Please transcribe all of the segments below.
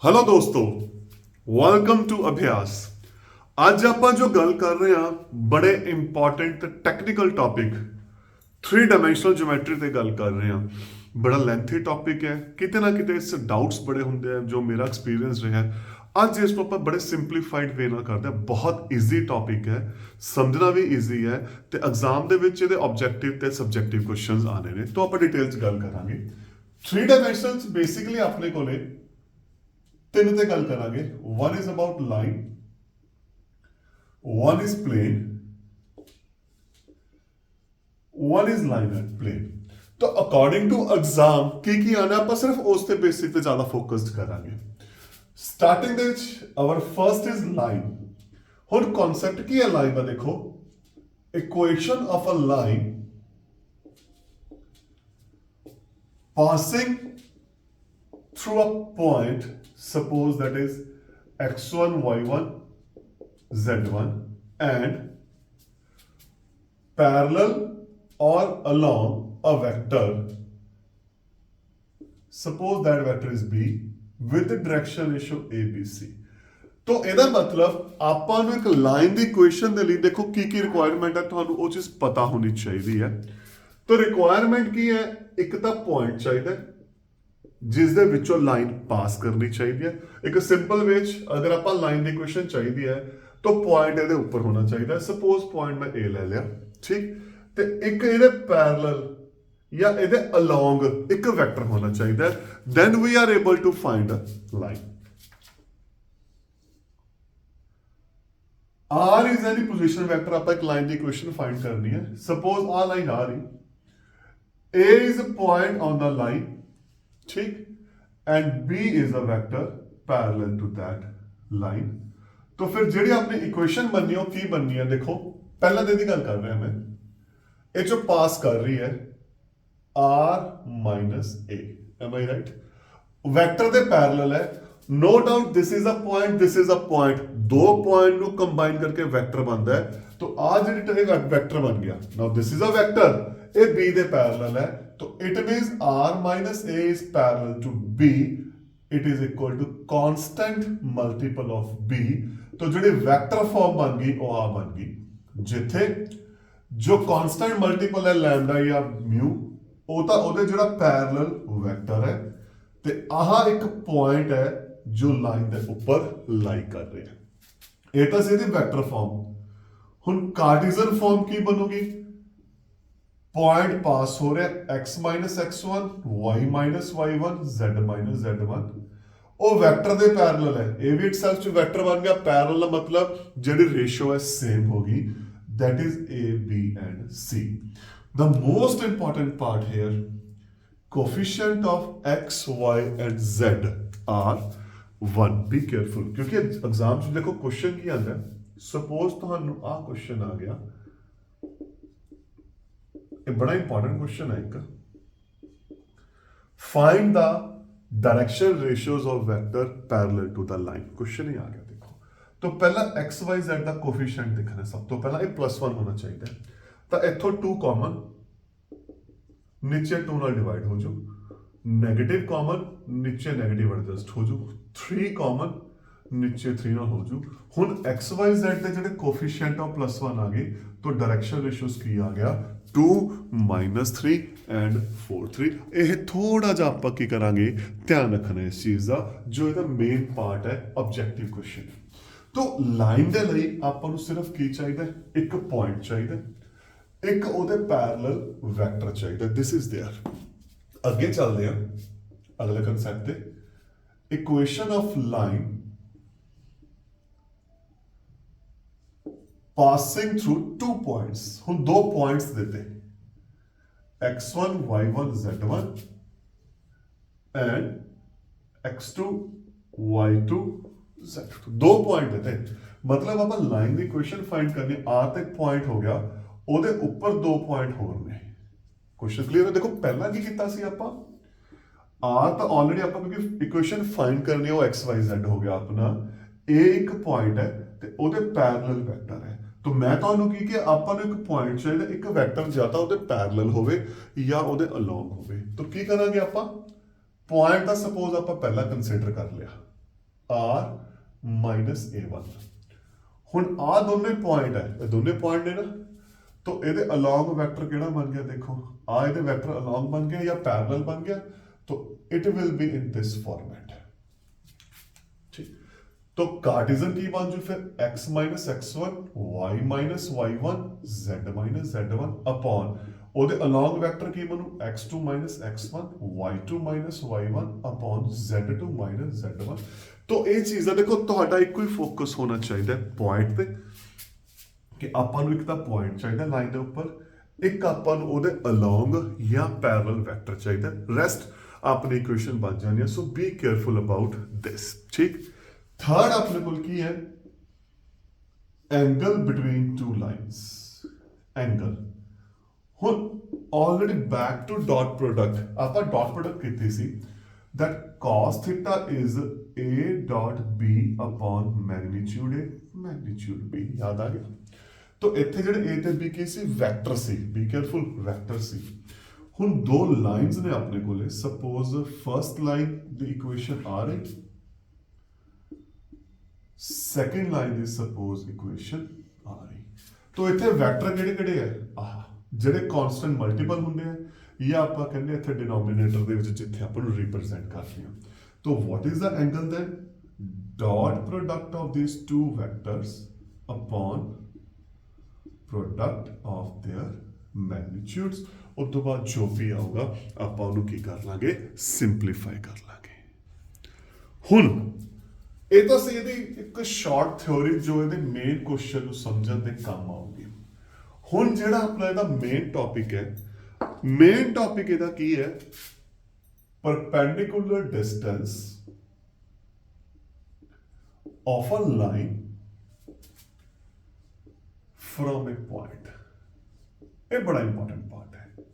Hello दोस्तों, welcome to अभ्यास। ਅੱਜ ਆਪਾਂ ਜੋ ਗੱਲ ਕਰ ਰਹੇ ਹਾਂ ਬੜੇ ਇੰਪੋਰਟੈਂਟ ਤੇ ਟੈਕਨੀਕਲ ਟੌਪਿਕ 3 ਡਾਈਮੈਂਸ਼ਨਲ ਜਿਓਮੈਟਰੀ ਤੇ ਗੱਲ ਕਰ ਰਹੇ ਹਾਂ। ਬੜਾ ਲੈਂਥੀ ਟੌਪਿਕ ਹੈ, ਕਿਤੇ ਨਾ ਕਿਤੇ ਇਸ ਡਾਊਟਸ ਬੜੇ ਹੁੰਦੇ ਆ ਜੋ ਮੇਰਾ ਐਕਸਪੀਰੀਅੰਸ ਰਿਹਾ। ਅੱਜ ਇਸ ਨੂੰ ਆਪਾਂ ਬੜੇ ਸਿੰਪਲੀਫਾਈਡ ਵੇ ਨਾਲ ਕਰਦੇ ਹਾਂ। ਬਹੁਤ ਈਜ਼ੀ ਟੌਪਿਕ ਹੈ, ਸਮਝਣਾ ਵੀ ਈਜ਼ੀ ਹੈ ਤੇ ਐਗਜ਼ਾਮ ਦੇ ਵਿੱਚ ਇਹਦੇ ਆਬਜੈਕਟਿਵ ਤੇ ਸਬਜੈਕਟਿਵ ਕੁਐਸਚਨਸ ਆਣੇ ਨੇ। ਤਾਂ ਆਪਾਂ ਡਿਟੇਲ 'ਚ ਗੱਲ ਕਰਾਂਗੇ। 3 ਡਾਈਮੈਂਸ਼ਨਲਸ ਬੇਸਿਕਲੀ ਆਪਣੇ ਕੋਲੇ ਤਿੰਨ ਤੇ ਗੱਲ ਕਰਾਂਗੇ। One is about line, one is plane, one is line and plane। तो अकॉर्डिंग टू एग्जाम की आना ਆਪਾਂ ਸਿਰਫ ਉਸ ਤੇ ਬੇਸਿਕ ਤੇ ਜ਼ਿਆਦਾ ਫੋਕਸਡ ਕਰਾਂਗੇ। ਸਟਾਰਟਿੰਗ ਦੇ ਵਿੱਚ ਆਵਰ ਫਰਸਟ ਇਜ਼ ਲਾਈਨ। ਹੁਣ ਕਨਸੈਪਟ ਕੀ ਹੈ ਲਾਈਨ ਦਾ? ਦੇਖੋ, equation of a line passing through a point, suppose that is x1 y1 z1 and parallel or along a vector, suppose that vector is b with the direction ratio abc। तो ਇਹਦਾ ਮਤਲਬ ਆਪਾਂ ਨੂੰ ਇੱਕ line ਦੀ equation ਦੇ ਲਈ ਦੇਖੋ ਕੀ ਰਿਕੁਆਇਰਮੈਂਟ ਹੈ, ਤੁਹਾਨੂੰ ਉਹ ਚੀਜ਼ ਪਤਾ ਹੋਣੀ ਚਾਹੀਦੀ ਹੈ। तो ਰਿਕੁਆਇਰਮੈਂਟ ਕੀ ਹੈ? ਇੱਕ ਤਾਂ ਪੁਆਇੰਟ ਚਾਹੀਦਾ ਜਿਸ ਦੇ ਵਿੱਚੋਂ ਲਾਈਨ ਪਾਸ ਕਰਨੀ ਚਾਹੀਦੀ ਹੈ। ਇੱਕ ਸਿੰਪਲ ਵੇ 'ਚ ਅਗਰ ਆਪਾਂ ਲਾਈਨ ਦੀ ਇਕੁਏਸ਼ਨ ਚਾਹੀਦੀ ਹੈ तो पॉइंट ਇਹਦੇ ਉੱਪਰ ਹੋਣਾ ਚਾਹੀਦਾ। ਸਪੋਜ਼ ਪੁਆਇੰਟ ਮੈਂ A ਲੈ ਲਿਆ, ਠੀਕ, ਤੇ ਇੱਕ ਇਹਦੇ ਪੈਰਲਲ ਜਾਂ ਇਹਦੇ ਅਲੋਂਗ ਇੱਕ ਵੈਕਟਰ ਹੋਣਾ ਚਾਹੀਦਾ। Then we are able to find a line. R is any position vector। ਆਪਾਂ ਇੱਕ ਲਾਈਨ ਦੀ ਇਕੁਏਸ਼ਨ ਫਾਈਂਡ ਕਰਨੀ ਹੈ। ਸਪੋਜ਼ ਆ ਲਾਈਨ ਆ ਰਹੀ, A is a point on the line, ਠੀਕ, and B is a vector parallel to that line। तो फिर ਜਿਹੜੀ ਆਪਣੀ ਇਕੁਏਸ਼ਨ ਬਣਨੀ ਉਹ ਕੀ ਬਣਨੀ ਹੈ? ਦੇਖੋ, ਪਹਿਲਾਂ ਤੇ ਦੀ ਗੱਲ ਕਰ ਰਿਹਾ ਮੈਂ, ਇਹ ਜੋ ਪਾਸ ਕਰ ਰਹੀ ਹੈ r - a, am I right? Vector ਦੇ ਪੈਰਲਲ ਹੈ। No doubt this is a point, this is a point. ਦੋ ਪੁਆਇੰਟ ਨੂੰ ਕੰਬਾਈਨ ਕਰਕੇ ਵੈਕਟਰ ਬਣਦਾ ਹੈ। तो ਆ ਜਿਹੜੀ ਟਰੇ ਵੈਕਟਰ ਬਣ ਗਿਆ। Now this is a vector, ਇਹ b ਦੇ ਪੈਰਲਲ ਹੈ। तो it means r - a is parallel to b, it is equal to constant multiple of b। तो ਜਿਹੜੀ ਵੈਕਟਰ ਫਾਰਮ ਬਣ ਗਈ ਉਹ ਆ ਬਣ ਗਈ, ਜਿੱਥੇ ਜੋ ਕਾਂਸਟੈਂਟ ਮਲਟੀਪਲ ਹੈ ਲੈਮਡਾ ਜਾਂ ਮਿਊ, ਉਹ ਤਾਂ ਉਹਦੇ ਜਿਹੜਾ ਪੈਰਲਲ ਵੈਕਟਰ ਹੈ, ਤੇ ਆਹ ਇੱਕ ਪੁਆਇੰਟ ਹੈ ਜੋ ਲਾਈਨ ਦੇ ਉੱਪਰ ਲਾਈ ਕਰ ਰਿਹਾ। ਇਹ ਤਾਂ ਸਿੱਧੀ ਵੈਕਟਰ ਫਾਰਮ। ਹੁਣ ਕਾਰਟੀਜ਼ਨ ਫਾਰਮ ਕੀ ਬਣੂਗੀ? ਪੁਆਇੰਟ ਪਾਸ ਹੋ ਰਿਹਾ x - x1 y - y1 z - z1, ਉਹ ਵੈਕਟਰ ਦੇ ਪੈਰਲਲ ਹੈ। ਇਹ ਵੀ ਇਟਸੈਲਫ ਚ ਵੈਕਟਰ ਬਣ ਗਿਆ। ਪੈਰਲਲ ਦਾ ਮਤਲਬ ਜਿਹੜੀ ਰੇਸ਼ੋ ਹੈ ਸੇਮ ਹੋਗੀ, that is a b and c। the most important part here, coefficient of x y and z are 1। be careful, ਕਿਉਂਕਿ ਐਗਜ਼ਾਮ ਚ ਦੇਖੋ ਕੁਐਸਚਨ ਕੀ ਆਉਂਦਾ। ਸਪੋਜ਼ ਤੁਹਾਨੂੰ ਆਹ ਕੁਐਸਚਨ ਆ ਗਿਆ, ਇਹ ਬੜਾ ਇੰਪੋਰਟੈਂਟ ਕੁਐਸਚਨ ਹੈ ਇੱਕ। Find the direction ratios of vector parallel to the line. Question ही आ गया। देखो, तो पहला एक्स वाई जेड का कोफिशिएंट देखना। सब तो पहला ये +1 होना चाहिए, तो इथों 2 कॉमन, नीचे 2 नाल डिवाइड हो जाओ, नेगेटिव कॉमन, नीचे नेगेटिव एडजस्ट हो जाओ, 3 कॉमन, नीचे 3 नाल हो जाओ। हुण एक्स वाई जेड के जिहड़े कोफिशिएंट आ +1 आ गए, तो डायरेक्शन रेशियोज की आ गया 2 - 3 एंड 4 3। ਇਹ ਥੋੜਾ ਜਿਹਾ ਆਪਾਂ ਕੀ ਕਰਾਂਗੇ, ਧਿਆਨ ਰੱਖਣਾ ਇਸ ਚੀਜ਼ ਦਾ, ਜੋ ਇਹਦਾ ਮੇਨ ਪਾਰਟ ਹੈ ਆਬਜੈਕਟਿਵ ਕੁਐਸਚਨ। तो ਲਾਈਨ ਦੇ ਲਈ ਆਪਾਂ ਨੂੰ ਸਿਰਫ ਕੀ ਚਾਹੀਦਾ? ਇੱਕ ਪੁਆਇੰਟ ਚਾਹੀਦਾ, ਇੱਕ ਉਹਦੇ ਪੈਰਲਲ ਵੈਕਟਰ ਚਾਹੀਦਾ। This is there. ਅੱਗੇ ਚੱਲਦੇ ਹਾਂ ਅਗਲੇ ਕਨਸੈਪਟ ਤੇ। Equation of line passing through 2 points. हम 2 पॉइंट्स देते x1 y1 z1 and x2 y2 z2। 2 point देते, मतलब ਆਪਾਂ ਲਾਈਨ ਦੀ ਇਕੁਏਸ਼ਨ ਫਾਈਂਡ ਕਰਨੀ। ਆ ਤੇ ਪੁਆਇੰਟ ਹੋ ਗਿਆ, ਉਹਦੇ ਉੱਪਰ 2 ਪੁਆਇੰਟ ਹੋਰ ਨੇ। ਕੁਐਸਚਨ ਕਲੀਅਰ ਹੈ? ਦੇਖੋ ਪਹਿਲਾਂ ਕੀ ਕੀਤਾ ਸੀ ਆਪਾਂ, ਆ ਤਾਂ ਆਲਰੇਡੀ ਆਪਾਂ ਕਿਉਂਕਿ ਇਕੁਏਸ਼ਨ ਫਾਈਂਡ ਕਰਨੀ ਉਹ x y z ਹੋ ਗਿਆ ਆਪਣਾ। ਇਹ ਇੱਕ ਪੁਆਇੰਟ ਹੈ ਤੇ ਉਹਦੇ ਪੈਰਲਲ ਵੈਕਟਰ ਹੈ। तो मैं ਤੁਹਾਨੂੰ ਕੀ ਕਿ ਆਪਾਂ ਨੂੰ ਇੱਕ ਪੁਆਇੰਟ ਚਾਹੀਦਾ, ਇੱਕ ਵੈਕਟਰ ਜਾਂ ਤਾਂ ਉਹਦੇ ਪੈਰਲਲ ਹੋਵੇ ਜਾਂ ਉਹਦੇ ਅਲੋਂਗ ਹੋਵੇ। ਤਾਂ ਕੀ ਕਰਾਂਗੇ ਆਪਾਂ? ਪੁਆਇੰਟ ਦਾ ਸਪੋਜ਼ ਆਪਾਂ ਪਹਿਲਾਂ ਕੰਸੀਡਰ ਕਰ ਲਿਆ, r माइनस a1। ਹੁਣ ਆ ਦੋਨੇ ਪੁਆਇੰਟ ਹੈ, ਇਹ ਦੋਨੇ ਪੁਆਇੰਟ ਨੇ ਨਾ, तो ਇਹਦੇ ਅਲੋਂਗ ਵੈਕਟਰ ਕਿਹੜਾ ਬਣ ਗਿਆ? ਦੇਖੋ ਆ ਇਹਦੇ ਵੈਕਟਰ ਅਲੋਂਗ ਬਣ ਗਿਆ ਜਾਂ ਪੈਰਲਲ ਬਣ ਗਿਆ, तो it will be in this format. ठीक, तो कार्टेशियन की बन जो फिर x minus x1 y minus y1 z minus z1 upon ਉਹਦੇ ਅਲੋਂਗ ਵੈਕਟਰ ਕੀ ਬਣੂ x2 minus x1 y2 minus y1 upon z2 minus z1। तो ਇਹ ਚੀਜ਼ ਦਾ ਦੇਖੋ ਤੁਹਾਡਾ ਇੱਕੋ ਹੀ ਫੋਕਸ ਹੋਣਾ ਚਾਹੀਦਾ ਪੁਆਇੰਟ ਤੇ, ਕਿ ਆਪਾਂ ਨੂੰ ਇੱਕ ਤਾਂ ਪੁਆਇੰਟ ਚਾਹੀਦਾ ਲਾਈਨ ਦੇ ਉੱਪਰ, ਇੱਕ ਆਪਾਂ ਨੂੰ ਉਹਦੇ ਅਲੋਂਗ ਜਾਂ ਪੈਰਲਲ ਵੈਕਟਰ ਚਾਹੀਦਾ, ਰੈਸਟ ਆਪਣੀ ਇਕੁਏਸ਼ਨ ਬਣ ਜਾਣੀ ਹੈ। So be careful about this. ਠੀਕ, ਥਰਡ ਆਪਣੇ ਕੋਲ ਕੀ ਹੈ? Angle between two lines. Angle ਹੁਣ already back to dot product, ਆਪਾਂ ਡਾਟ ਪ੍ਰੋਡਕਟ ਕੀਤੀ ਸੀ that cos theta is a dot b upon magnitude a magnitude b। याद आ गया? तो इतने ਜਿਹੜੇ a ਤੇ b ਕੀ ਸੀ? ਵੈਕਟਰ ਸੀ। ਬੀ ਕੇਅਰਫੁਲ, ਵੈਕਟਰ ਸੀ। ਹੁਣ ਦੋ ਲਾਈਨਸ ਨੇ ਆਪਣੇ ਕੋਲੇ, ਸਪੋਜ਼ ਫਰਸਟ ਲਾਈਨ ਦੀ ਇਕੁਏਸ਼ਨ ਆ ਰਹੀ, ਸੈਕੰਡ ਲਾਈਨ ਦੀ ਸਪੋਜ਼ ਇਕੁਏਸ਼ਨ ਆ ਰਹੀ। तो ਇੱਥੇ ਵੈਕਟਰ ਕਿਹੜੇ ਕਿਹੜੇ ਹੈ? ਆਹ ਜਿਹੜੇ ਕਾਂਸਟੈਂਟ ਮਲਟੀਪਲ ਹੁੰਦੇ ਆ, ਜਾਂ ਆਪਾਂ ਕਹਿੰਦੇ ਇੱਥੇ ਡਿਨੋਮੀਨੇਟਰ ਦੇ ਵਿੱਚ ਜਿੱਥੇ ਆਪਾਂ ਨੂੰ ਰਿਪਰੈਜ਼ੈਂਟ ਕਰਦੇ ਹਾਂ। तो what is the angle then? Dot product of these two vectors upon product of their magnitudes। ਉਸ ਤੋਂ ਬਾਅਦ ਜੋ ਵੀ ਆਊਗਾ ਆਪਾਂ ਉਹਨੂੰ ਕੀ ਕਰ ਲਾਂਗੇ? ਸਿੰਪਲੀਫਾਈ ਕਰ ਲਾਂਗੇ। ਹੁਣ ਇਹ ਤਾਂ ਸੀ ਇਹਦੀ ਇੱਕ ਸ਼ਾਰਟ ਥਿਉਰੀ ਜੋ ਇਹਦੇ ਮੇਨ ਕੁਐਸਚਨ ਨੂੰ ਸਮਝਣ ਦੇ ਕੰਮ ਆਊਗੀ। ਹੁਣ ਜਿਹੜਾ ਆਪਣਾ ਇਹਦਾ ਮੇਨ ਟੌਪਿਕ ਹੈ, ਮੇਨ ਟੌਪਿਕ ਇਹਦਾ ਕੀ ਹੈ? perpendicular distance of a line from a point। ये बड़ा इंपॉर्टेंट पार्ट है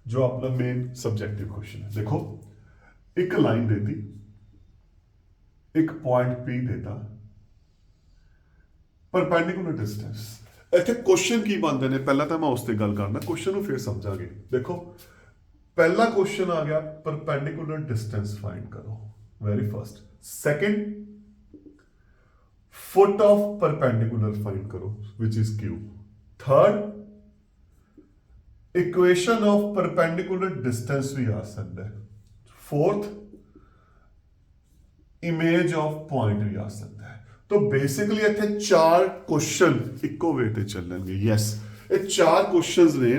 जो अपना मेन सब्जेक्टिव क्वेश्चन है। देखो एक लाइन देती, एक पॉइंट P देता, परपेंडिकुलर डिस्टेंस। ਇੱਥੇ ਕੁਐਸਚਨ ਕੀ ਬਣਦੇ ਨੇ? ਪਹਿਲਾਂ ਤਾਂ ਮੈਂ ਉਸ ਤੇ ਗੱਲ ਕਰਨਾ, ਕੁਐਸਚਨ ਨੂੰ ਫਿਰ ਸਮਝਾਂਗੇ। ਦੇਖੋ पहला क्वेश्चन आ गया परपेंडिकुलर डिस्टेंस फाइंड करो, very first. Second foot of perpendicular find करो which is Q. Third equation of perpendicular distance भी आ सकता है। फोर्थ इमेज ऑफ पॉइंट भी आ सकता है। तो बेसिकली इतने चार क्वेश्चन इको वे ते चलणगे। यस, ये चार क्वेश्चंस ने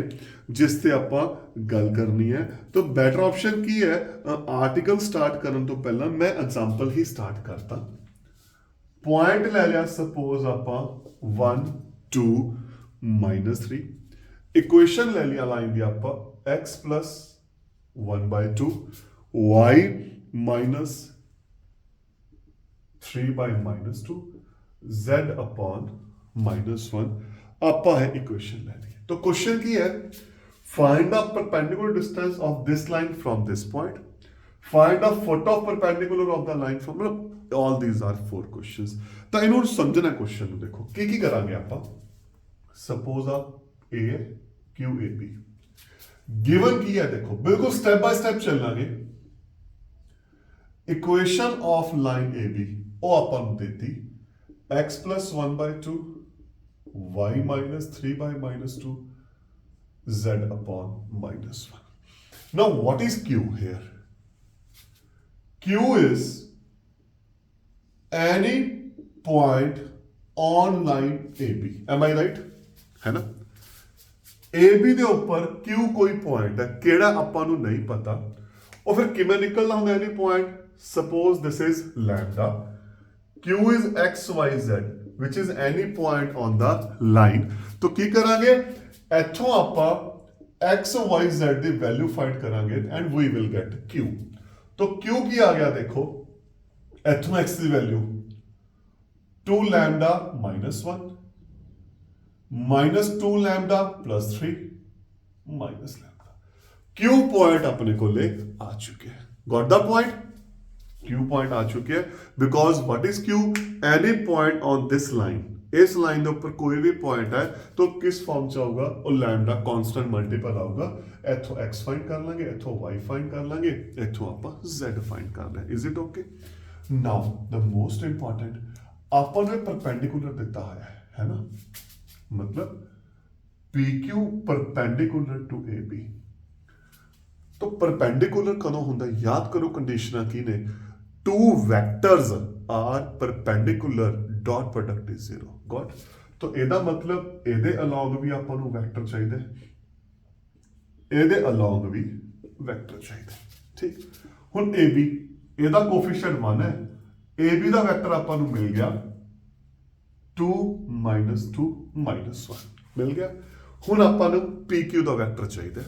जिस ते ਆਪਾਂ ਗੱਲ ਕਰਨੀ ਹੈ। तो बेटर ऑप्शन ਕੀ ਹੈ? आर्टिकल स्टार्ट ਕਰਨ ਤੋਂ ਪਹਿਲਾਂ ਮੈਂ एग्जांपल ही स्टार्ट करता। पॉइंट ले लिया सपोज ਆਪਾਂ 1 2 -3। इक्वेशन ले लिया लाइन दी ਆਪਾਂ x plus 1/2 y minus 3/-2 z upon -1 ਆਪਾਂ है इक्वेशन ले ली। तो क्वेश्चन की है find the perpendicular distance of this line from this point, find the foot of perpendicular of the line from, all these are 4 questions। ਤਾਂ ਇਹਨੂੰ ਸਮਝਣਾ question ਨੂੰ। ਦੇਖੋ ਕੀ ਕੀ ਕਰਾਂਗੇ ਆਪਾਂ। सपोज आप a q a b given की है, देखो बिल्कुल स्टेप बाय स्टेप चलांगे। Equation of line A B ਉਹ ਆਪਾਂ ਨੂੰ ਦੇਤੀ x plus 1/2 y minus 3/-2 z upon -1। Now what is q here? q is any point on line AB। Am I right? है ना? AB ਦੇ ਉੱਪਰ q ਕੋਈ ਪੁਆਇੰਟ ਹੈ, ਕਿਹੜਾ ਆਪਾਂ ਨੂੰ ਨਹੀਂ ਪਤਾ। ਉਹ ਫਿਰ ਕਿਵੇਂ ਨਿਕਲਣਾ ਹੁੰਦਾ any point? Suppose this is lambda, q is x y z which is any point on the line। तो ਕੀ ਕਰਾਂਗੇ? ਇੱਥੋਂ ਆਪਾਂ x y z ਦੀ ਵੈਲਿਊ ਫਾਈਂਡ ਕਰਾਂਗੇ and we will get q। तो q ਕੀ ਆ ਗਿਆ? ਦੇਖੋ ਇੱਥੋਂ x ਦੀ value 2 lambda -1 -2 lambda plus 3 minus lambda। q point अपने को ले आ चुके हैं। Got the point? q point आ चुके हैं because what is q? Any point on this line. इस लाइन के ऊपर कोई भी पॉइंट है तो किस फॉर्म च आऊगा? और लैम्डा कांस्टेंट मल्टीपल आऊगा। इथों x फाइंड कर लेंगे, इथों y फाइंड कर लेंगे, इथों आप z फाइंड कर लें। Is it okay? Now the most important, ਆਪਾਂ ਨੂੰ ਪਰਪੈਂਡੀਕੂਲਰ ਦਿੱਤਾ ਹੋਇਆ ਹੈ ਨਾ, मतलब PQ परपेंडिकुलर टू AB। तो परपेंडिकुलर कदों हुंदा, याद करो कंडीशनां की ने, two vectors are perpendicular, dot product is 0। Got? तो ਇਹਦਾ मतलब ਇਹਦੇ ਅਲੋਂਗ ਵੀ ਆਪਾਂ ਨੂੰ ਵੈਕਟਰ ਚਾਹੀਦਾ, ਇਹਦੇ ਅਲੋਂਗ ਵੀ ਵੈਕਟਰ ਚਾਹੀਦਾ। ਠੀਕ, ਹੁਣ AB ਇਹਦਾ ਕੋਫੀਸ਼ੀਐਂਟ 1 ਹੈ, AB ਦਾ ਵੈਕਟਰ ਆਪਾਂ ਨੂੰ ਮਿਲ ਗਿਆ 2 -2 -1 ਮਿਲ ਗਿਆ। ਹੁਣ ਆਪਾਂ ਨੂੰ PQ ਦਾ ਵੈਕਟਰ ਚਾਹੀਦਾ,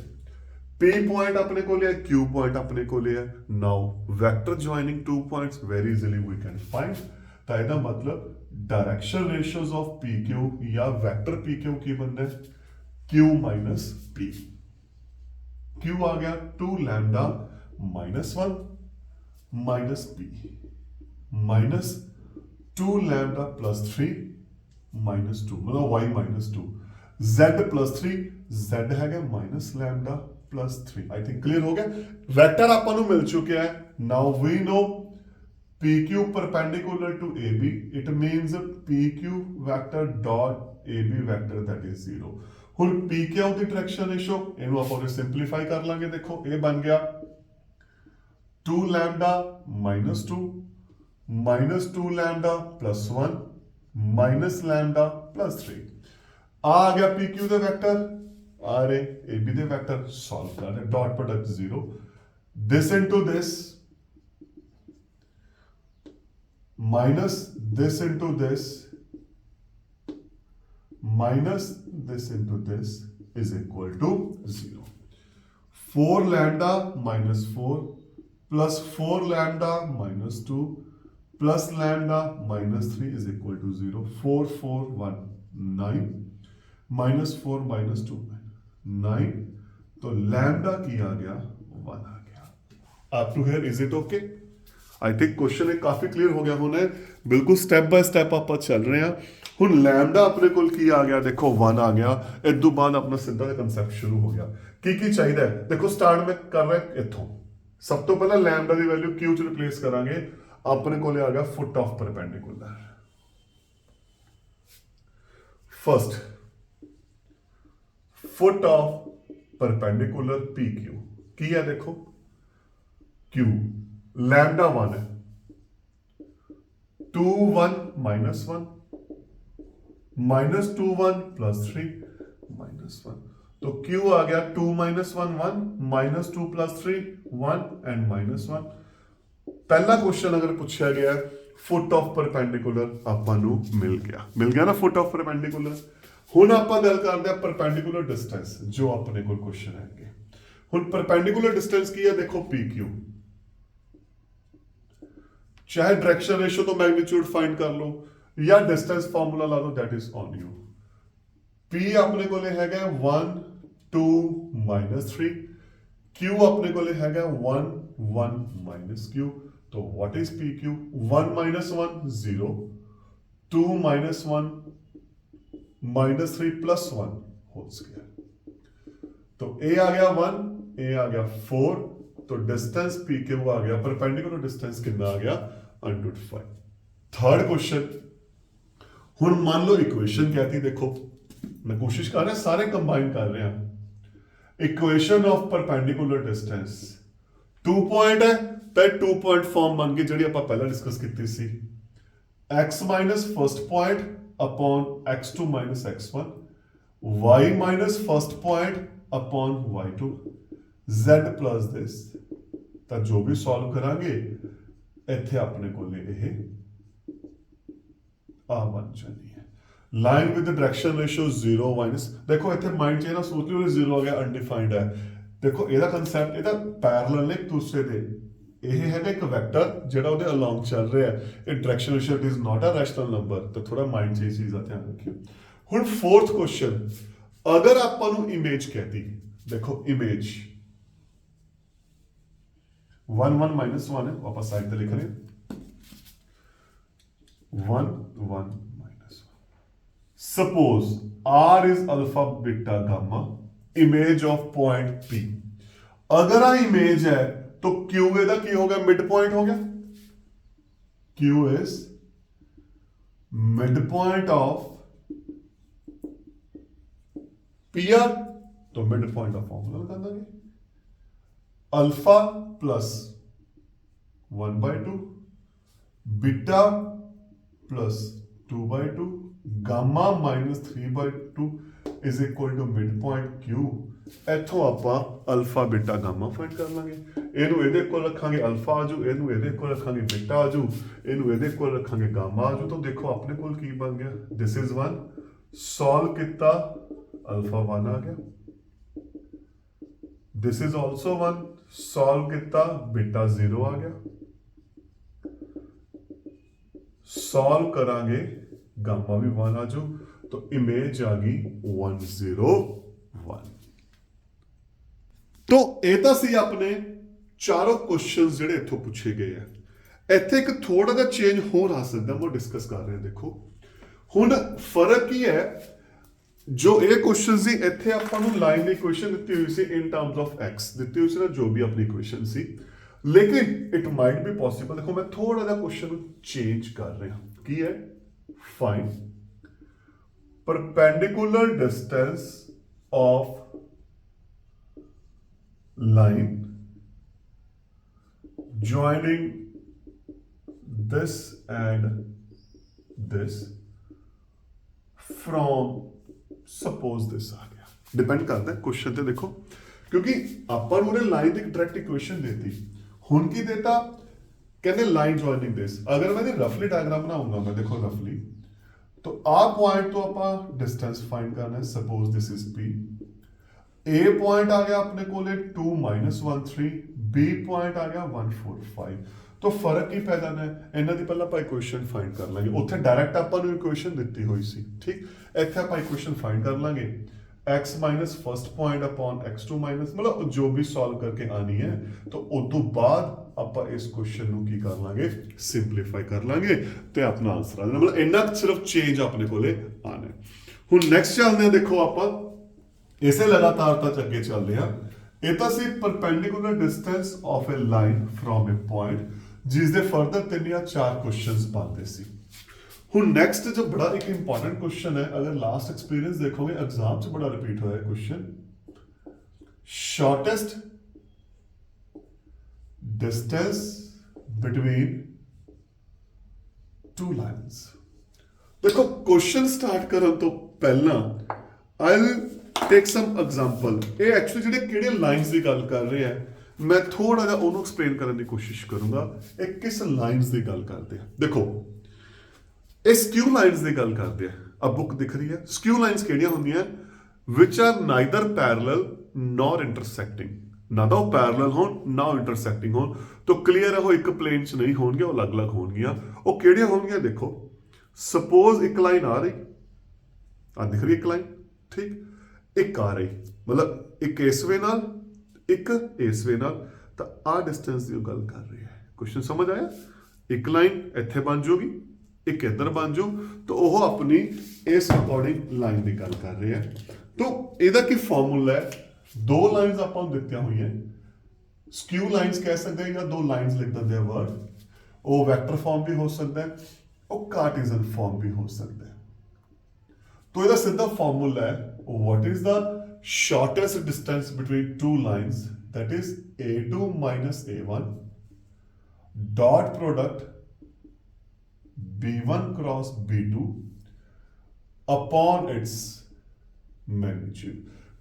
P ਪੁਆਇੰਟ ਆਪਣੇ ਕੋਲ ਹੈ, Q ਪੁਆਇੰਟ ਆਪਣੇ ਕੋਲ ਹੈ। Now vector joining 2 points very easily we can find. ਤਾਂ ਇਹਦਾ ਮਤਲਬ डायरेक्शन रेशियोज ऑफ PQ या वेक्टर PQ की बनना है Q माइनस P। Q आ गया 2 lambda -1 minus P minus 2 lambda +3 -2, मतलब y -2, z +3, z है minus lambda +3। I think clear हो गया। वेक्टर आपको मिल चुके हैं। Now we know PQ perpendicular to AB, it means PQ vector dot AB vector that is 0। ਹੁਣ PQ ਦੀ direction ratio ਇਹਨੂੰ ਆਪਾਂ ਸਿੰਪਲੀਫਾਈ ਕਰ ਲਾਂਗੇ। ਦੇਖੋ ਇਹ ਬਣ ਗਿਆ 2 लैम्डा -2 -2 लैम्डा +1 माइनस लैम्डा +3। आ गया PQ ਦੇ ਵੈਕਟਰ, ਆ ਰਹੇ AB ਦੇ ਵੈਕਟਰ, ਸੋਲਵ ਕਰ ਰਹੇ, dot product 0, this into this minus this into this minus this into this is equal to 0। 4 lambda -4 plus 4 lambda -2 plus lambda -3 is equal to 0। 4 4 1 9 -4 -2 9। तो lambda की आ गया 1 आ गया। up to here is it okay? I think question एक काफी clear हो गया होना है। बिल्कुल स्टेप बाय स्टेप आप चल रहे हैं। हुण लैम्डा अपने को की आ गया, देखो 1 आ गया। इस तो बाद अपना सीधा कंसेप्ट शुरू हो गया। की चाहिए, देखो स्टार्ट में कर रहे हैं इथों। सब तो पहले लैम्डा की वैल्यू क्यू च रिप्लेस करांगे। अपने को आ गया foot of perpendicular. First foot of perpendicular P Q की है, देखो क्यू लैम्डा 1 है, 2 1 -1 -2 1 +3 -1। तो Q आ गया 2 -1 1 -2 +3 1 एंड -1। पहला क्वेश्चन अगर पूछा गया फुट ऑफ परपेंडिकुलर ਆਪਾਂ ਨੂੰ ਮਿਲ ਗਿਆ ਨਾ फुट ऑफ परपेंडिकुलर। ਹੁਣ ਆਪਾਂ ਗੱਲ ਕਰਦੇ ਆ परपेंडिकुलर डिस्टेंस, जो अपने को क्वेश्चन है। ਹੁਣ परपेंडिकुलर डिस्टेंस की है, देखो PQ, चाहे डायरेक्शन रेशियो तो मैग्नीट्यूड फाइंड कर लो या डिस्टेंस फॉर्मूला ला दो, that is on you. P अपने को है 1 2 -3, Q अपने को है 1 1 -Q। तो what is PQ? 1 -1 0, 2 -1 -3 +1 whole square. तो A आ गया 1, A आ गया 4। तो डिस्टेंस PQ आ गया, परपेंडिकुलर डिस्टेंस कितना आ गया √5। थर्ड क्वेश्चन, हुण मान लो इक्वेशन कहती, देखो मैं कोशिश कर रहा सारे कंबाइन कर रहे हैं। Equation of perpendicular distance 2 point है तो 2 पॉइंट फॉर्म बन गई जी आप पहले डिस्कस की सी। x minus first point upon x2 minus x1, y minus first point upon y2, z plus this. तो जो भी सॉल्व करांगे इत्थे अपने को आ बन जानी है। Line with direction ratio 0 minus, देखो इत्थे माइंड च ना सोच लो 0 आ गया, अनडिफाइंड है। देखो ਇਹਦਾ ਕੰਸੈਪਟ ਇਹਦਾ ਪੈਰਲਲ ਨੇ ਇੱਕ ਦੂਸਰੇ ਦੇ। ਇਹ ਹੈਗਾ ਇੱਕ ਵੈਕਟਰ ਜਿਹੜਾ ਉਹਦੇ ਅਲੋਂਗ ਚੱਲ ਰਿਹਾ ਹੈ। ਇਹ direction ratio it is not a rational number. ਤਾਂ ਥੋੜਾ ਮਾਈਂਡ 'ਚ ਇਹ ਚੀਜ਼ ਦਾ ਧਿਆਨ ਰੱਖਿਓ। ਹੁਣ ਫੋਰਥ ਕੁਐਸਚਨ, ਅਗਰ ਆਪਾਂ ਨੂੰ ਇਮੇਜ कहती, देखो इमेज 1 1 -1 है, वापस साइड पे लिख रहे हैं 1 1 -1। Suppose R is alpha beta gamma, image of point P। अगर आ इमेज है तो Q का की हो गया, मिड पॉइंट हो गया। Q is midpoint of PR, तो midpoint of formula लगा देंगे alpha plus 1/2 beta plus 2/2 gamma minus 3/2 is equal to midpoint Q। ਇੱਥੋਂ ਆਪਾਂ ਅਲਫਾ ਬੀਟਾ ਗਾਮਾ ਫਾਈਂਡ ਕਰ ਲਾਂਗੇ। ਇਹਨੂੰ ਇਹਦੇ ਕੋਲ ਰੱਖਾਂਗੇ ਅਲਫਾ ਆਜੂ, ਇਹਨੂੰ ਇਹਦੇ ਕੋਲ ਰੱਖਾਂਗੇ ਬੀਟਾ ਆਜੂ, ਇਹਨੂੰ ਇਹਦੇ ਕੋਲ ਰੱਖਾਂਗੇ ਗਾਮਾ ਆਜੂ। ਤਾਂ ਦੇਖੋ ਆਪਣੇ ਕੋਲ ਕੀ ਬਣ ਗਿਆ, ਦਿਸ ਇਜ਼ 1 ਸੋਲਵ ਕੀਤਾ ਅਲਫਾ 1 ਆ ਗਿਆ, ਦਿਸ ਇਜ਼ ਆਲਸੋ 1 सॉल्व किया बीटा 0 आ गया, सॉल्व करांगे गामा भी 1 आ जाओ, तो इमेज आ गई 101। तो ਇਹ ਤਾਂ ਸੀ ਆਪਣੇ ਚਾਰੋਂ ਕੁਐਸਚਨਸ ਜਿਹੜੇ ਇੱਥੋਂ ਪੁੱਛੇ ਗਏ ਆ। ਇੱਥੇ ਇੱਕ ਥੋੜਾ ਜਿਹਾ ਚੇਂਜ ਹੋਰ ਆ ਸਕਦਾ, ਮੈਂ ਡਿਸਕਸ ਕਰ ਰਹੇ ਹਾਂ। ਦੇਖੋ ਹੁਣ ਫਰਕ ਕੀ ਹੈ, ਜੋ ਇਹ ਕੁਐਸਚਨ ਸੀ ਇੱਥੇ ਆਪਾਂ ਨੂੰ ਲਾਈਨ ਦੀ ਇਕੁਏਸ਼ਨ ਦਿੱਤੀ ਹੋਈ ਸੀ ਇਨ ਟਰਮਸ ਆਫ x ਦਿੱਤੀ ਹੋਈ ਸੀ ਨਾ, ਜੋ ਵੀ ਆਪਣੀ ਇਕੁਏਸ਼ਨ ਸੀ, ਲੇਕਿਨ ਇਟ ਮਾਈਟ ਬੀ ਪੋਸੀਬਲ। ਦੇਖੋ ਮੈਂ ਥੋੜਾ ਜਿਹਾ ਕੁਐਸਚਨ ਨੂੰ ਚੇਂਜ ਕਰ ਰਿਹਾ। ਕੀ ਹੈ, find perpendicular distance of line joining this and this from suppose this आ गया। डिपेंड करता है क्वेश्चन ते देखो, क्योंकि ਆਪਾਂ ਨੂੰ ਉਹਨੇ ਲਾਈਨ ਦੀ ਡਾਇਰੈਕਟ ਇਕੁਏਸ਼ਨ ਦੇਤੀ। ਹੁਣ ਕੀ ਦੇਤਾ, ਕਹਿੰਦੇ ਲਾਈਨ ਜੁਆਇਨਿੰਗ ਦਿਸ। ਅਗਰ ਮੈਂ ਇਹਦੀ ਰਫਲੀ ਡਾਇਗਰਾਮ ਬਣਾਉਂਗਾ, ਮੈਂ ਦੇਖੋ ਰਫਲੀ, तो आ पॉइंट तो ਆਪਾਂ डिस्टेंस फाइंड करना है। Suppose this is P, A point आ गया अपने को 2 - 1 3, B पॉइंट आ गया 1 4 5। तो फर्क की पैदा है, ਇਹਨਾਂ ਦੀ ਪਹਿਲਾਂ ਆਪਾਂ ਇਕੁਏਸ਼ਨ ਫਾਈਂਡ ਕਰ ਲਾਂਗੇ। ਉੱਥੇ ਡਾਇਰੈਕਟ ਆਪਾਂ ਨੂੰ ਇਕੁਏਸ਼ਨ ਦਿੱਤੀ ਹੋਈ ਸੀ, ਠੀਕ। ਇੱਥੇ ਆਪਾਂ ਇਕੁਏਸ਼ਨ ਫਾਈਂਡ ਕਰ ਲਾਂਗੇ, x minus first point upon x2 minus, मतलब जो भी सॉल्व करके आनी है। तो उस तो बाद ਆਪਾਂ ਇਸ ਕੁਐਸਚਨ ਨੂੰ ਕੀ ਕਰ ਲਾਂਗੇ, ਸਿੰਪਲੀਫਾਈ ਕਰ ਲਾਂਗੇ ਤੇ ਆਪਣਾ ਆਨਸਰ ਆ ਜਾਣਾ। मतलब ਇੰਨਾ ਸਿਰਫ ਚੇਂਜ ਆਪਣੇ ਕੋਲੇ ਆਣਾ ਹੈ। ਹੁਣ ਨੈਕਸਟ ਚੱਲਦੇ ਆ। ਦੇਖੋ ਆਪਾਂ ਇਸੇ ਲਗਾਤਾਰਤਾ ਚ ਅੱਗੇ ਚੱਲਦੇ ਆ। ਇਹ ਤਾਂ ਸੀ perpendicular distance of a line from a point, ਜਿਸ ਦੇ ਫਰਦਰ 3 ਜਾਂ 4 ਕੁਐਸਚਨਸ ਬਣਦੇ ਸੀ। ਹੁਣ ਨੈਕਸਟ ਜੋ ਬੜਾ ਇੱਕ ਇੰਪੋਰਟੈਂਟ ਕੁਐਸਚਨ ਹੈ, ਅਗਰ ਲਾਸਟ ਐਕਸਪੀਰੀਅੰਸ ਦੇਖੋਗੇ ਐਗਜ਼ਾਮ 'ਚ ਬੜਾ ਰਿਪੀਟ ਹੋਇਆ question, shortest distance between 2 lines. देखो क्वेश्चन स्टार्ट करने तो पहला I will take some example. ये एक्चुअली ਜਿਹੜੇ ਕਿਹੜੇ ਲਾਈਨਸ ਦੀ ਗੱਲ ਕਰ ਰਹੇ ਆ, ਮੈਂ ਥੋੜਾ ਜਿਹਾ ਉਹਨੂੰ ਐਕਸਪਲੇਨ ਕਰਨ ਦੀ ਕੋਸ਼ਿਸ਼ ਕਰੂੰਗਾ। ਇਹ ਕਿਸ ਲਾਈਨਸ ਦੀ ਗੱਲ ਕਰਦੇ ਆ। ਦੇਖੋ ਇਹ ਸਕਿਊ ਲਾਈਨਸ ਦੀ ਗੱਲ ਕਰਦੇ ਆ। ਆ ਬੁੱਕ ਦਿਖ ਰਹੀ ਹੈ। ਸਕਿਊ ਲਾਈਨਸ ਕਿਹੜੀਆਂ ਹੁੰਦੀਆਂ, ਵਿਚ R neither parallel nor intersecting. ਨਾ ਤਾਂ ਉਹ ਪੈਰਲਲ ਹੋਣ ਨਾ ਇੰਟਰਸੈਕਟਿੰਗ ਹੋਣ, ਤਾਂ ਕਲੀਅਰ ਹੈ ਉਹ ਇੱਕ ਪਲੇਨ 'ਚ ਨਹੀਂ ਹੋਣਗੇ, ਉਹ ਅਲੱਗ-ਅਲੱਗ ਹੋਣਗੀਆਂ। ਉਹ ਕਿਹੜੀਆਂ ਹੋਣਗੀਆਂ, ਦੇਖੋ ਸਪੋਜ਼ ਇੱਕ ਲਾਈਨ ਆ ਰਹੀ, ਆ ਦਿਖ ਰਹੀ ਇੱਕ ਲਾਈਨ, ਠੀਕ। ਇੱਕ ਆ ਰਹੀ, ਮਤਲਬ ਇੱਕ ਇਸ ਵੇ ਨਾਲ ਇੱਕ ਇਸ ਵੇ ਨਾਲ, ਤਾਂ ਆ ਡਿਸਟੈਂਸ ਦੀ ਗੱਲ ਕਰ ਰਹੀ ਹੈ। ਕੁਐਸਚਨ ਸਮਝ ਆਇਆ। ਇੱਕ ਲਾਈਨ ਇੱਥੇ ਬਣ ਜਾਊਗੀ, ਇੱਕ ਇੱਧਰ ਬਣ ਜਾਊ, ਤਾਂ ਉਹ ਆਪਣੀ ਇਸ ਅਕੋਰਡਿੰਗ ਲਾਈਨ ਦੀ ਗੱਲ ਕਰ ਰਹੇ ਹੈ। ਤਾਂ ਇਹਦਾ ਕੀ ਫਾਰਮੂਲਾ ਹੈ, ਦੋ ਲਾਈਨਸ ਆਪਾਂ ਨੂੰ ਦਿੱਤੀਆਂ ਹੋਈਆਂ, ਸਕਿਊ ਲਾਈਨਸ ਕਹਿ ਸਕਦੇ ਹਾਂ ਜਾਂ ਦੋ ਲਾਈਨਸ ਲਿਖ ਦਿੰਦੇ ਆ ਵਰਡ। ਉਹ ਵੈਕਟਰ ਫਾਰਮ ਵੀ ਹੋ ਸਕਦਾ ਹੈ, ਉਹ ਕਾਰਟੇਜ਼ਨ ਫਾਰਮ ਵੀ ਹੋ ਸਕਦਾ ਹੈ। तो ਇਹਦਾ ਸਿੱਧਾ ਫਾਰਮੂਲਾ ਹੈ, what is the shortest distance between two lines, that is a2 minus a1 dot product b1 cross b2 upon its magnitude।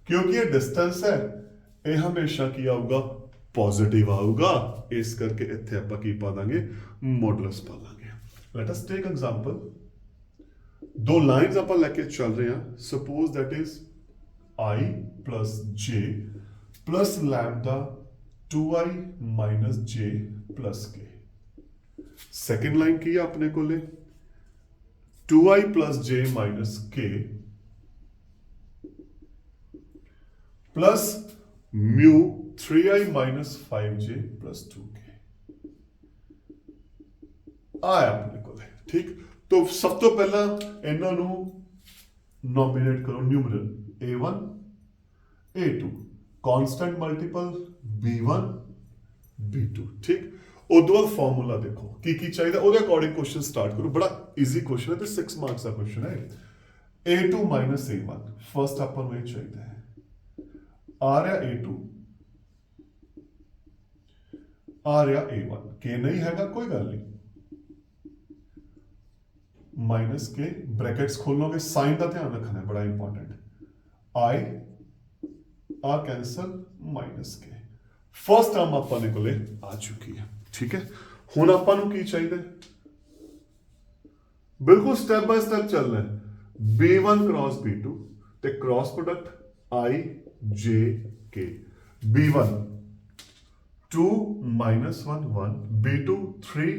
क्योंकि ये डिस्टेंस है, ये हमेशा की आऊगा पॉजिटिव आऊगा, इस करके इत्थे आपां की पा दांगे, मॉडुलस पा दांगे। Let us take example. दो लाइंस आपां लेके चल रहे हैं। Suppose that is i plus j plus lambda 2i minus j plus k। Second line की है अपने को 2i plus j minus k plus mu 3i minus 5j plus 2k आया अपने को, ठीक। तो सब तो पहला इन्हां नूं नॉमिनेट करो numeral a1 a2 constant multiple b1 b2, ठीक। ਉਦੋਂ ਬਾਅਦ ਫਾਰਮੂਲਾ ਦੇਖੋ ਕੀ ਕੀ ਚਾਹੀਦਾ, ਉਹਦੇ ਅਕੋਰਡਿੰਗ ਕੁਐਸਚਨ ਸਟਾਰਟ ਕਰੋ। ਬੜਾ ਈਜ਼ੀ ਕੁਐਸਚਨ ਹੈ ਤੇ 6 ਮਾਰਕਸ ਦਾ ਕੁਐਸਚਨ ਹੈ। a2 a1 ਫਸਟ ਆਪਾਂ ਨੂੰ ਇਹ ਚਾਹੀਦਾ ਹੈ। ਆ ਰਿਹਾ a2, ਆ ਰਿਹਾ a1, k ਨਹੀਂ ਹੈਗਾ ਕੋਈ ਗੱਲ ਨਹੀਂ, ਮਾਈਨਸ ਕੇ ਬ੍ਰੈਕਟਸ ਖੋਲੋਗੇ, ਸਾਈਨ ਦਾ ਧਿਆਨ ਰੱਖਣਾ ਹੈ, ਬੜਾ ਇੰਪੋਰਟੈਂਟ। i ਆ ਕੈਂਸਲ, ਮਾਈਨਸ ਕੇ, ਫਸਟ ਟਰਮ ਆਪਾਂ ਦੇ ਕੋਲੇ ਆ ਚੁੱਕੀ ਹੈ। ਠੀਕ ਹੈ, ਹੁਣ ਆਪਾਂ ਨੂੰ ਕੀ ਚਾਹੀਦਾ ਹੈ? ਬਿਲਕੁਲ ਸਟੈਪ ਬਾय ਸਟੈਪ ਚੱਲਣਾ ਹੈ। b1 ਕ੍ਰਾਸ b2 ਤੇ cross product i j k, b1 2 minus 1 1, b2 3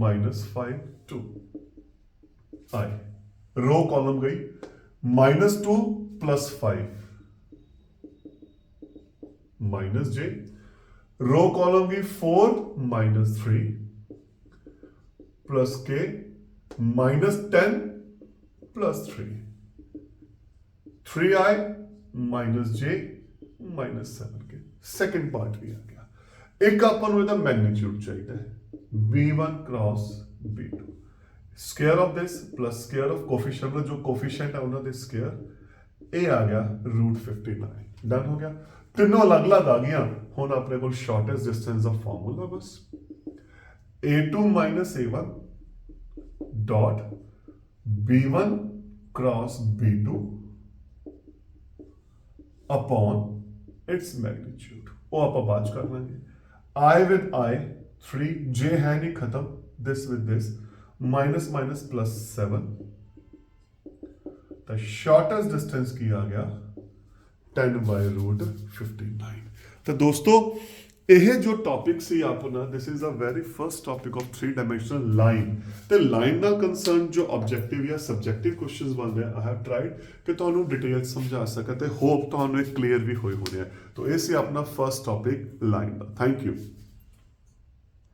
minus 5 2, i row column गई, -2 plus 5 minus j, row column गई 4 minus 3 plus k -10 plus 3, 3i minus j minus 7k। Second part भी आ गया। एक ਆਪਾਂ ਨੂੰ ਇਹਦਾ magnitude ਚਾਹੀਦਾ ਹੈ, b1 cross b2, square of this plus square of coefficient ਦਾ ਜੋ ਕੋਫੀਸ਼ੀਐਂਟ ਹੈ ਉਹਨਾਂ ਦੇ ਸਕੁਅਰ, ਇਹ ਆ ਗਿਆ √59। ਡਨ ਹੋ ਗਿਆ, ਤਿੰਨੋਂ ਅਲੱਗ-ਅਲੱਗ ਆ ਗਈਆਂ। ਹੁਣ ਆਪਣੇ ਕੋਲ ਸ਼ਾਰਟੈਸਟ ਡਿਸਟੈਂਸ ਦਾ ਫਾਰਮੂਲਾ ਬਸ a2 a1 dot b1 cross b2 upon its magnitude, वो आप बात कर लेंगे। I with I 3, j है नहीं खत्म, this with this, minus minus plus 7, the shortest distance की आ गया 10 by √59। तो दोस्तों ਇਹ ਜੋ ਟੌਪਿਕ ਸੀ ਆਪਣਾ, this is a very first topic of 3 dimensional line, ਤੇ ਲਾਈਨ ਨਾਲ ਕੰਸਰਨ ਜੋ ਆਬਜੈਕਟਿਵ ਜਾਂ ਸਬਜੈਕਟਿਵ ਕੁਐਸਚਨਸ ਬਣਦੇ ਆ, ਆਈ ਹੈਵ ਟਰਾਈਡ ਕਿ ਤੁਹਾਨੂੰ ਡਿਟੇਲ ਸਮਝਾ ਸਕਾਂ ਤੇ ਹੋਪ ਤੁਹਾਨੂੰ ਇਹ ਕਲੀਅਰ ਵੀ ਹੋਏ ਹੋਣੇ ਆ। ਤਾਂ ਇਹ ਸੀ ਆਪਣਾ first topic line the. Thank you.